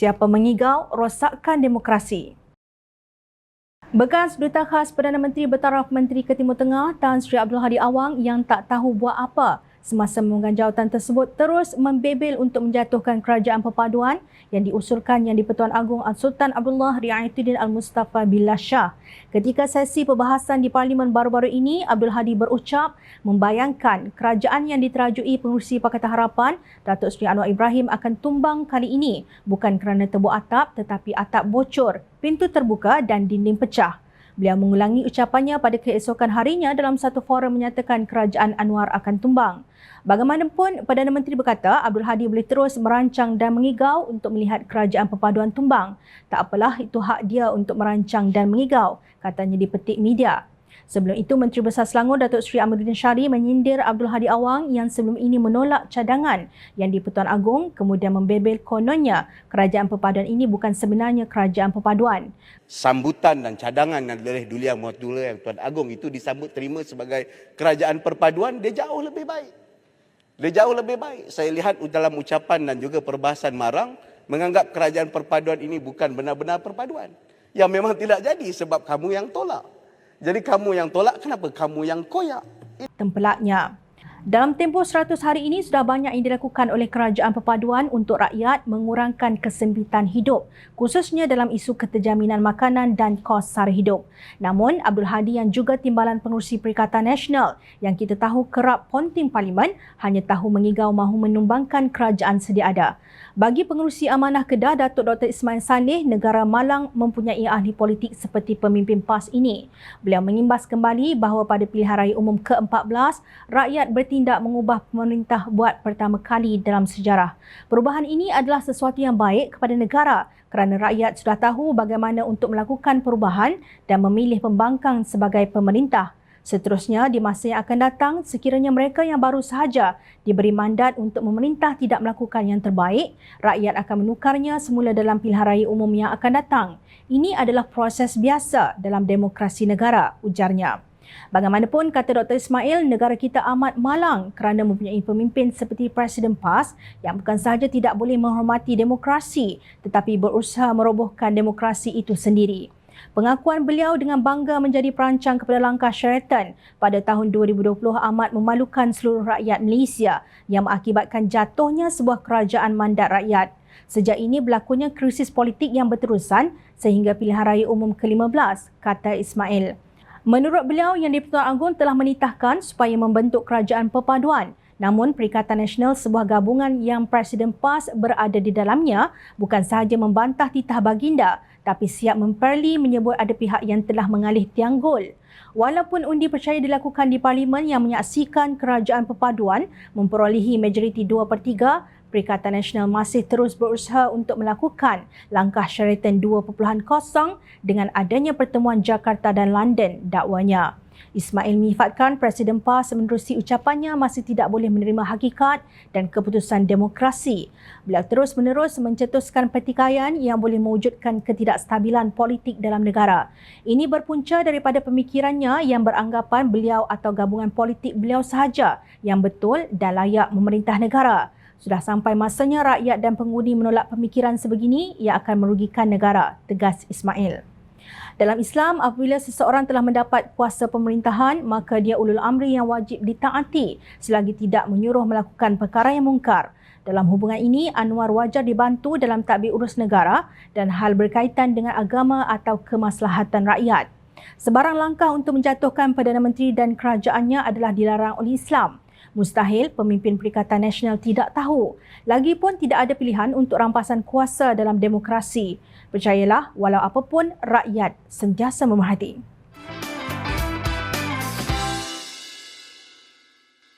Siapa mengigau, rosakkan demokrasi. Bekas Duta Khas Perdana Menteri bertaraf Menteri ke Timur Tengah Tan Sri Abdul Hadi Awang yang tak tahu buat apa semasa memegang jawatan tersebut terus membebel untuk menjatuhkan kerajaan perpaduan yang diusulkan Yang di-Pertuan Agong Sultan Abdullah Riayatuddin Al-Mustafa Billah Shah. Ketika sesi perbahasan di Parlimen baru-baru ini, Abdul Hadi berucap membayangkan kerajaan yang diterajui Pengerusi Pakatan Harapan Datuk Seri Anwar Ibrahim akan tumbang kali ini bukan kerana tebuk atap tetapi atap bocor, pintu terbuka dan dinding pecah. Beliau mengulangi ucapannya pada keesokan harinya dalam satu forum menyatakan kerajaan Anwar akan tumbang. Bagaimanapun, Perdana Menteri berkata Abdul Hadi boleh terus merancang dan mengigau untuk melihat kerajaan perpaduan tumbang. Tak apalah, itu hak dia untuk merancang dan mengigau, katanya di petik media. Sebelum itu, Menteri Besar Selangor Datuk Seri Amiruddin Syari menyindir Abdul Hadi Awang yang sebelum ini menolak cadangan Yang di-Pertuan Agong kemudian membebel kononnya kerajaan perpaduan ini bukan sebenarnya kerajaan perpaduan. Sambutan dan cadangan oleh Duli Yang Mulia Yang Tuan Agong itu disambut terima sebagai kerajaan perpaduan, dia jauh lebih baik. Dia jauh lebih baik. Saya lihat dalam ucapan dan juga perbahasan Marang menganggap kerajaan perpaduan ini bukan benar-benar perpaduan. Yang memang tidak jadi sebab kamu yang tolak. Jadi kamu yang tolak, kenapa kamu yang koyak? Tempelaknya. Dalam tempoh 100 hari ini sudah banyak yang dilakukan oleh kerajaan perpaduan untuk rakyat mengurangkan kesempitan hidup, khususnya dalam isu keterjaminan makanan dan kos sara hidup. Namun, Abdul Hadi yang juga Timbalan Pengerusi Perikatan Nasional yang kita tahu kerap ponting Parlimen hanya tahu mengigau mahu menumbangkan kerajaan sedia ada. Bagi Pengerusi Amanah Kedah Datuk Dr. Ismail Saleh, negara malang mempunyai ahli politik seperti pemimpin PAS ini. Beliau mengimbas kembali bahawa pada pilihan raya umum ke-14, rakyat bertindak mengubah pemerintah buat pertama kali dalam sejarah. Perubahan ini adalah sesuatu yang baik kepada negara kerana rakyat sudah tahu bagaimana untuk melakukan perubahan dan memilih pembangkang sebagai pemerintah. Seterusnya, di masa yang akan datang, sekiranya mereka yang baru sahaja diberi mandat untuk memerintah tidak melakukan yang terbaik, rakyat akan menukarnya semula dalam pilihan raya umum yang akan datang. Ini adalah proses biasa dalam demokrasi negara, ujarnya. Bagaimanapun, kata Dr. Ismail, negara kita amat malang kerana mempunyai pemimpin seperti Presiden PAS yang bukan sahaja tidak boleh menghormati demokrasi tetapi berusaha merobohkan demokrasi itu sendiri. Pengakuan beliau dengan bangga menjadi perancang kepada langkah Sheraton pada tahun 2020 amat memalukan seluruh rakyat Malaysia yang mengakibatkan jatuhnya sebuah kerajaan mandat rakyat. Sejak ini berlakunya krisis politik yang berterusan sehingga pilihan raya umum ke-15, kata Ismail. Menurut beliau, Yang di-Pertuan Agong telah menitahkan supaya membentuk kerajaan perpaduan. Namun, Perikatan Nasional, sebuah gabungan yang Presiden PAS berada di dalamnya, bukan sahaja membantah titah baginda, tapi siap memperli menyebut ada pihak yang telah mengalih tiang gol. Walaupun undi percaya dilakukan di Parlimen yang menyaksikan kerajaan perpaduan memperolehi majoriti 2/3, Perikatan Nasional masih terus berusaha untuk melakukan langkah Sheraton 2.0 dengan adanya pertemuan Jakarta dan London, dakwanya. Ismail menyifatkan Presiden PAS menerusi ucapannya masih tidak boleh menerima hakikat dan keputusan demokrasi. Beliau terus-menerus mencetuskan pertikaian yang boleh mewujudkan ketidakstabilan politik dalam negara. Ini berpunca daripada pemikirannya yang beranggapan beliau atau gabungan politik beliau sahaja yang betul dan layak memerintah negara. Sudah sampai masanya rakyat dan pengundi menolak pemikiran sebegini yang akan merugikan negara, tegas Ismail. Dalam Islam, apabila seseorang telah mendapat kuasa pemerintahan, maka dia ulul amri yang wajib ditaati selagi tidak menyuruh melakukan perkara yang mungkar. Dalam hubungan ini, Anwar wajar dibantu dalam tadbir urus negara dan hal berkaitan dengan agama atau kemaslahatan rakyat. Sebarang langkah untuk menjatuhkan Perdana Menteri dan kerajaannya adalah dilarang oleh Islam. Mustahil pemimpin Perikatan Nasional tidak tahu. Lagipun tidak ada pilihan untuk rampasan kuasa dalam demokrasi. Percayalah, walau apapun, rakyat sentiasa memerhati.